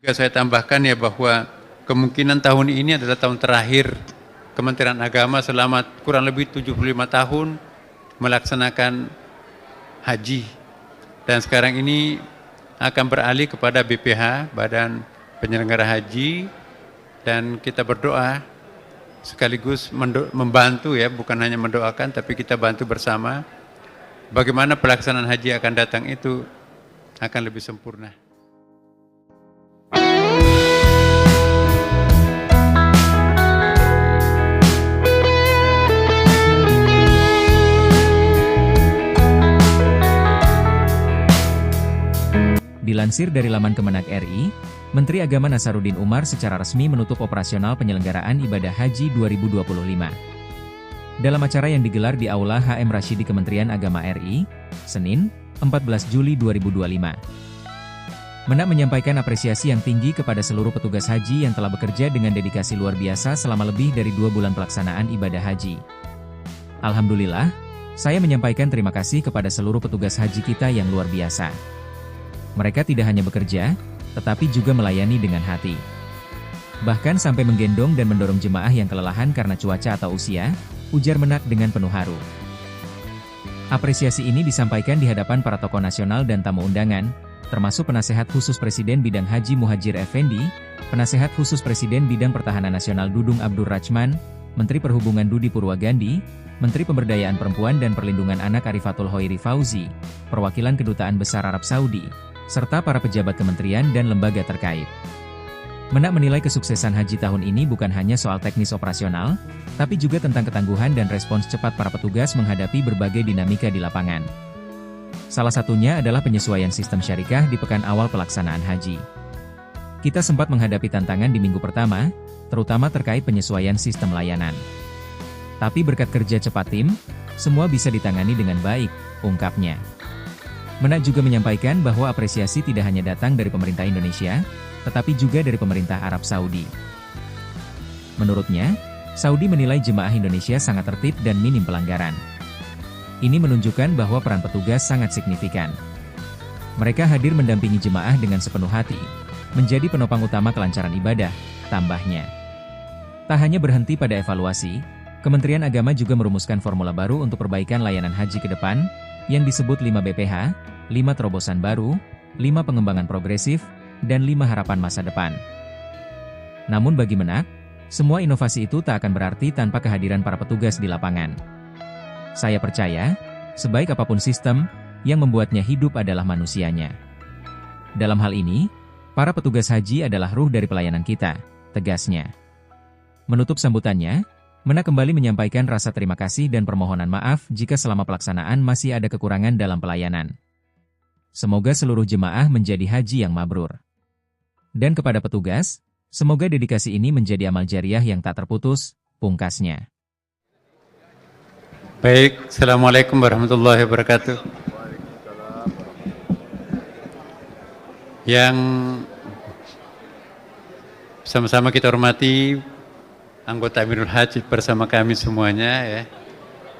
Juga saya tambahkan ya bahwa kemungkinan tahun ini adalah tahun terakhir Kementerian Agama selama kurang lebih 75 tahun melaksanakan haji. Dan sekarang ini akan beralih kepada BPH, Badan Penyelenggara Haji, dan kita berdoa sekaligus membantu ya, bukan hanya mendoakan tapi kita bantu bersama bagaimana pelaksanaan haji akan datang itu akan lebih sempurna. Dilansir dari laman Kemenak RI, Menteri Agama Nasaruddin Umar secara resmi menutup operasional penyelenggaraan ibadah haji 2025. Dalam acara yang digelar di Aula HM Rashidi Kementerian Agama RI, Senin, 14 Juli 2025. Menak menyampaikan apresiasi yang tinggi kepada seluruh petugas haji yang telah bekerja dengan dedikasi luar biasa selama lebih dari 2 bulan pelaksanaan ibadah haji. Alhamdulillah, saya menyampaikan terima kasih kepada seluruh petugas haji kita yang luar biasa. Mereka tidak hanya bekerja, tetapi juga melayani dengan hati. Bahkan sampai menggendong dan mendorong jemaah yang kelelahan karena cuaca atau usia, ujar Menak dengan penuh haru. Apresiasi ini disampaikan di hadapan para tokoh nasional dan tamu undangan, termasuk Penasehat Khusus Presiden Bidang Haji Muhajir Effendi, Penasehat Khusus Presiden Bidang Pertahanan Nasional Dudung Abdur Rachman, Menteri Perhubungan Dudi Purwagandi, Menteri Pemberdayaan Perempuan dan Perlindungan Anak Arifatul Hoiri Fauzi, perwakilan Kedutaan Besar Arab Saudi, serta para pejabat kementerian dan lembaga terkait. Menak menilai kesuksesan haji tahun ini bukan hanya soal teknis operasional, tapi juga tentang ketangguhan dan respons cepat para petugas menghadapi berbagai dinamika di lapangan. Salah satunya adalah penyesuaian sistem syarikah di pekan awal pelaksanaan haji. Kita sempat menghadapi tantangan di minggu pertama, terutama terkait penyesuaian sistem layanan. Tapi berkat kerja cepat tim, semua bisa ditangani dengan baik, ungkapnya. Menak juga menyampaikan bahwa apresiasi tidak hanya datang dari pemerintah Indonesia, tetapi juga dari pemerintah Arab Saudi. Menurutnya, Saudi menilai jemaah Indonesia sangat tertib dan minim pelanggaran. Ini menunjukkan bahwa peran petugas sangat signifikan. Mereka hadir mendampingi jemaah dengan sepenuh hati, menjadi penopang utama kelancaran ibadah, tambahnya. Tak hanya berhenti pada evaluasi, Kementerian Agama juga merumuskan formula baru untuk perbaikan layanan haji ke depan, yang disebut 5 BPH, 5 terobosan baru, 5 pengembangan progresif, dan 5 harapan masa depan. Namun bagi Menak, semua inovasi itu tak akan berarti tanpa kehadiran para petugas di lapangan. Saya percaya, sebaik apapun sistem, yang membuatnya hidup adalah manusianya. Dalam hal ini, para petugas haji adalah ruh dari pelayanan kita, tegasnya. Menutup sambutannya, Menak kembali menyampaikan rasa terima kasih dan permohonan maaf jika selama pelaksanaan masih ada kekurangan dalam pelayanan. Semoga seluruh jemaah menjadi haji yang mabrur. Dan kepada petugas, semoga dedikasi ini menjadi amal jariah yang tak terputus, pungkasnya. Baik, Assalamualaikum warahmatullahi wabarakatuh. Yang sama-sama kita hormati anggota Amirul Haji bersama kami semuanya ya,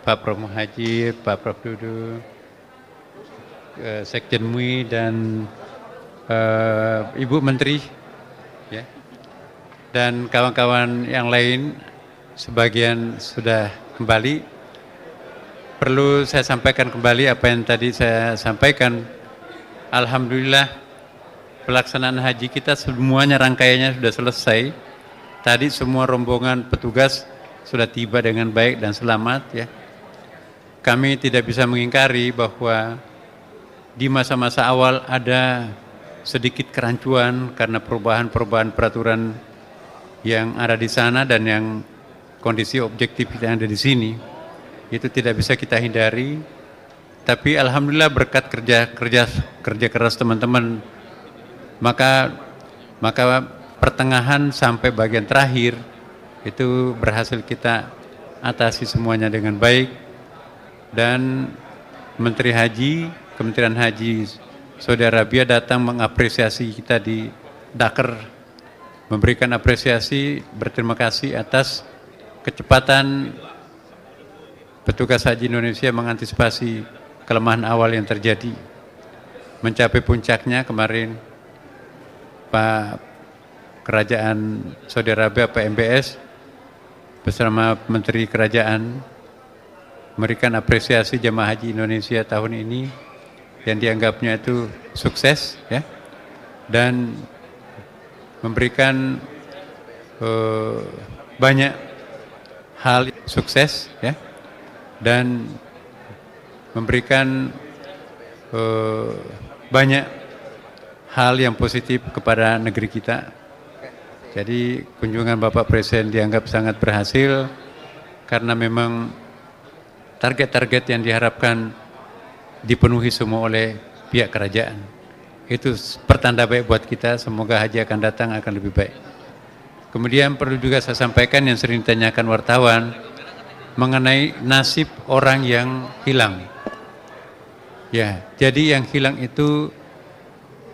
Pak Prof Muhajir, Pak Prof Dudu, Sekjen MUI dan Ibu Menteri ya, dan kawan-kawan yang lain sebagian sudah kembali. Perlu saya sampaikan kembali apa yang tadi saya sampaikan. Alhamdulillah pelaksanaan haji kita semuanya rangkaiannya sudah selesai. Tadi semua rombongan petugas sudah tiba dengan baik dan selamat ya. Kami tidak bisa mengingkari bahwa di masa-masa awal ada sedikit kerancuan karena perubahan-perubahan peraturan yang ada di sana dan yang kondisi objektif yang ada di sini. Itu tidak bisa kita hindari. Tapi alhamdulillah berkat kerja keras teman-teman, maka pertengahan sampai bagian terakhir itu berhasil kita atasi semuanya dengan baik. Dan Menteri Haji, Kementerian Haji Saudi Arabia datang mengapresiasi kita di Dakar, memberikan apresiasi, berterima kasih atas kecepatan petugas haji Indonesia mengantisipasi kelemahan awal yang terjadi. Mencapai puncaknya kemarin Pak Kerajaan Saudi Arabia PMBS bersama Menteri Kerajaan memberikan apresiasi jemaah haji Indonesia tahun ini yang dianggapnya itu sukses, ya, dan memberikan banyak hal sukses, ya, dan memberikan banyak hal yang positif kepada negeri kita. Jadi kunjungan Bapak Presiden dianggap sangat berhasil karena memang target-target yang diharapkan dipenuhi semua oleh pihak kerajaan. Itu pertanda baik buat kita, semoga haji akan datang akan lebih baik. Kemudian perlu juga saya sampaikan yang sering ditanyakan wartawan mengenai nasib orang yang hilang. Ya, jadi yang hilang itu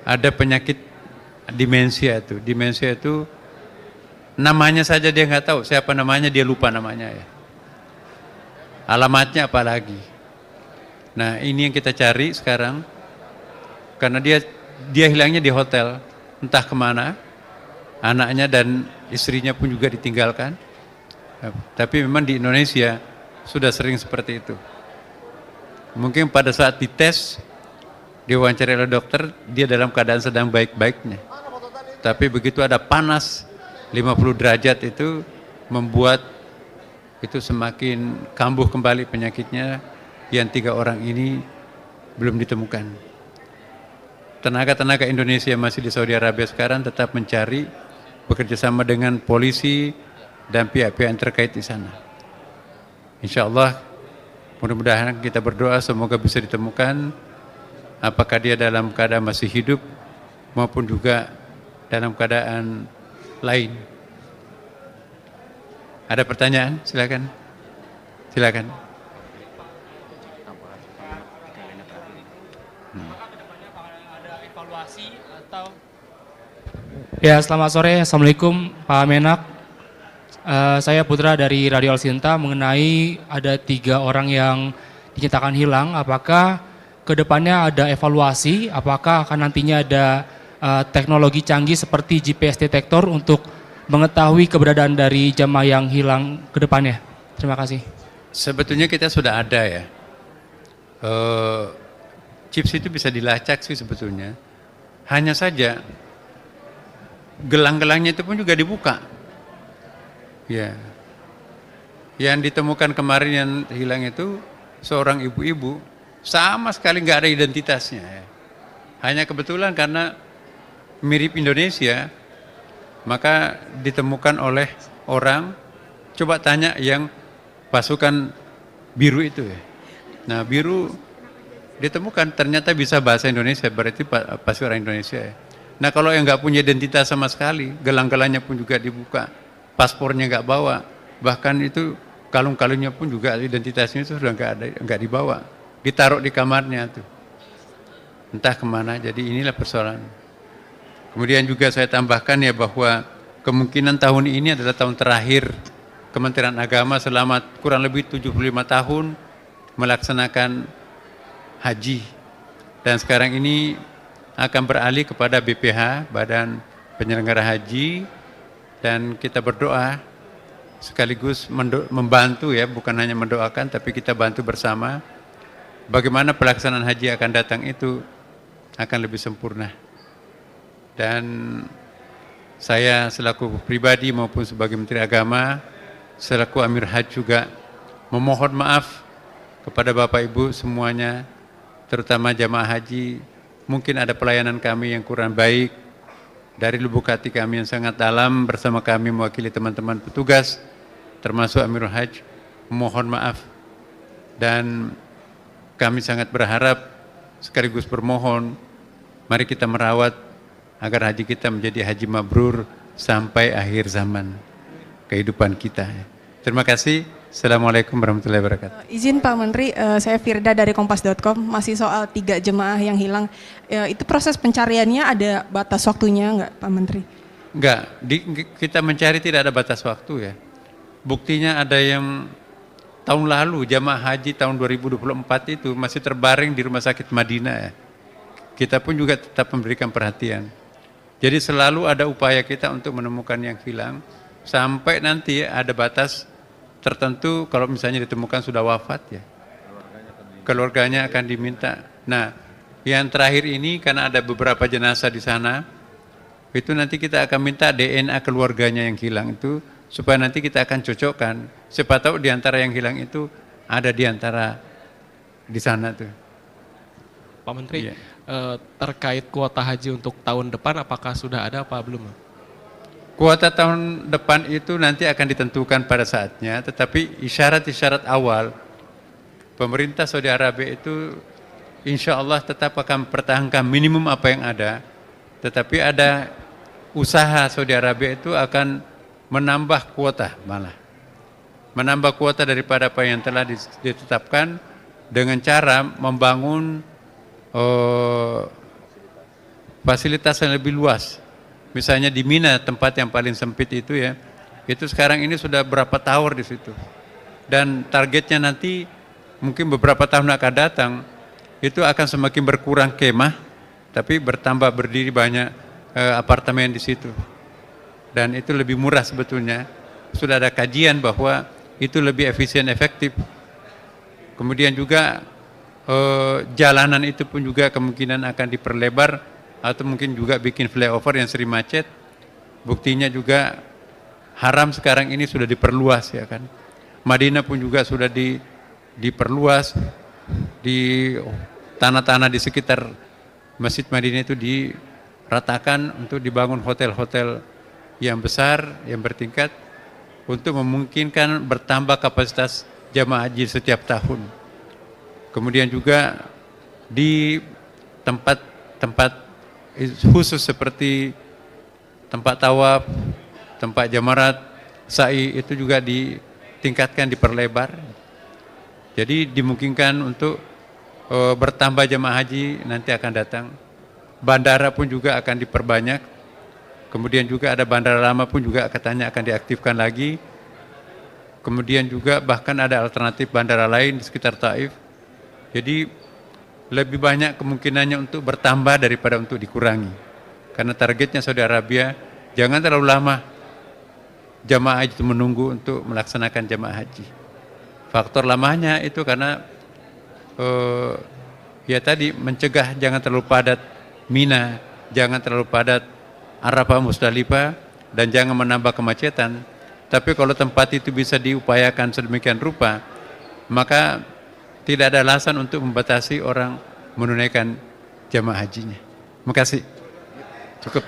ada penyakit demensia itu. Demensia itu namanya saja dia nggak tahu, siapa namanya dia lupa namanya, ya. Alamatnya apalagi. Nah, ini yang kita cari sekarang, karena dia hilangnya di hotel, entah kemana, anaknya dan istrinya pun juga ditinggalkan. Tapi memang di Indonesia sudah sering seperti itu. Mungkin pada saat dites, diwawancara oleh dokter, dia dalam keadaan sedang baik-baiknya. Tapi begitu ada panas 50 derajat itu membuat itu semakin kambuh kembali penyakitnya, yang 3 orang ini belum ditemukan. Tenaga-tenaga Indonesia yang masih di Saudi Arabia sekarang tetap mencari, bekerja sama dengan polisi dan pihak-pihak yang terkait di sana. Insya Allah, mudah-mudahan kita berdoa semoga bisa ditemukan apakah dia dalam keadaan masih hidup maupun juga dalam keadaan lain. Ada pertanyaan? Silakan. Silakan. Ya, selamat sore. Assalamualaikum Pak Menak. Saya Putra dari Radio Al Sinta. Mengenai ada 3 orang yang dinyatakan hilang, apakah kedepannya ada evaluasi, apakah akan nantinya ada teknologi canggih seperti GPS detektor untuk mengetahui keberadaan dari jamaah yang hilang ke depannya? Terima kasih. Sebetulnya kita sudah ada, ya. Chips itu bisa dilacak sih sebetulnya. Hanya saja gelang-gelangnya itu pun juga dibuka. Ya. Yang ditemukan kemarin yang hilang itu seorang ibu-ibu, sama sekali nggak ada identitasnya, ya. Hanya kebetulan karena mirip Indonesia, maka ditemukan oleh orang. Coba tanya yang pasukan biru itu, ya. Nah, biru ditemukan ternyata bisa bahasa Indonesia, berarti pasti orang Indonesia, ya. Nah, kalau yang nggak punya identitas sama sekali, gelang-gelangnya pun juga dibuka, paspornya nggak bawa, bahkan itu kalung-kalungnya pun juga identitasnya itu sudah nggak dibawa, ditaruh di kamarnya tuh, entah kemana. Jadi inilah persoalan. Kemudian juga saya tambahkan, ya, bahwa kemungkinan tahun ini adalah tahun terakhir Kementerian Agama selama kurang lebih 75 tahun melaksanakan haji. Dan sekarang ini akan beralih kepada BPH, Badan Penyelenggara Haji, dan kita berdoa sekaligus membantu, ya, bukan hanya mendoakan, tapi kita bantu bersama bagaimana pelaksanaan haji akan datang itu akan lebih sempurna. Dan saya selaku pribadi maupun sebagai Menteri Agama, selaku Amir Haji juga memohon maaf kepada Bapak Ibu semuanya, terutama jamaah haji. Mungkin ada pelayanan kami yang kurang baik, dari lubuk hati kami yang sangat dalam bersama kami mewakili teman-teman petugas, termasuk Amirul Hajj, mohon maaf. Dan kami sangat berharap sekaligus bermohon, mari kita merawat agar haji kita menjadi haji mabrur sampai akhir zaman kehidupan kita. Terima kasih. Assalamualaikum warahmatullahi wabarakatuh. Izin Pak Menteri, saya Firda dari Kompas.com, masih soal 3 jemaah yang hilang. Itu proses pencariannya ada batas waktunya enggak Pak Menteri? Enggak, kita mencari tidak ada batas waktu, ya. Buktinya ada yang tahun lalu jemaah haji tahun 2024 itu masih terbaring di rumah sakit Madinah, ya. Kita pun juga tetap memberikan perhatian. Jadi selalu ada upaya kita untuk menemukan yang hilang, sampai nanti ada batas tertentu kalau misalnya ditemukan sudah wafat ya. Keluarganya akan diminta. Nah, yang terakhir ini karena ada beberapa jenazah di sana, itu nanti kita akan minta DNA keluarganya yang hilang itu, supaya nanti kita akan cocokkan. Siapa tahu di antara yang hilang itu ada di antara di sana tuh. Pak Menteri, Iya. terkait kuota haji untuk tahun depan apakah sudah ada apa belum? Kuota tahun depan itu nanti akan ditentukan pada saatnya, tetapi isyarat-isyarat awal pemerintah Saudi Arabia itu insya Allah tetap akan mempertahankan minimum apa yang ada, tetapi ada usaha Saudi Arabia itu akan menambah kuota, malah menambah kuota daripada apa yang telah ditetapkan dengan cara membangun fasilitas yang lebih luas. Misalnya di Mina, tempat yang paling sempit itu ya, itu sekarang ini sudah berapa tower di situ. Dan targetnya nanti mungkin beberapa tahun akan datang, itu akan semakin berkurang kemah, tapi bertambah berdiri banyak apartemen di situ. Dan itu lebih murah sebetulnya. Sudah ada kajian bahwa itu lebih efisien, efektif. Kemudian juga jalanan itu pun juga kemungkinan akan diperlebar atau mungkin juga bikin flyover yang sering macet. Buktinya juga Haram sekarang ini sudah diperluas ya kan. Madinah pun juga sudah diperluas, di tanah-tanah di sekitar Masjid Madinah itu diratakan untuk dibangun hotel-hotel yang besar, yang bertingkat untuk memungkinkan bertambah kapasitas jamaah haji setiap tahun. Kemudian juga di tempat-tempat khusus seperti tempat tawaf, tempat jamarat, sa'i itu juga ditingkatkan, diperlebar. Jadi dimungkinkan untuk bertambah jamaah haji nanti akan datang. Bandara pun juga akan diperbanyak. Kemudian juga ada bandara lama pun juga katanya akan diaktifkan lagi. Kemudian juga bahkan ada alternatif bandara lain di sekitar Taif. Jadi lebih banyak kemungkinannya untuk bertambah daripada untuk dikurangi. Karena targetnya Saudi Arabia jangan terlalu lama jamaah haji itu menunggu untuk melaksanakan jamaah haji. Faktor lamanya itu karena ya tadi mencegah jangan terlalu padat Mina, jangan terlalu padat Arafah, Musdalifah, dan jangan menambah kemacetan. Tapi kalau tempat itu bisa diupayakan sedemikian rupa, maka tidak ada alasan untuk membatasi orang menunaikan jamaah hajinya. Terima kasih. Cukup.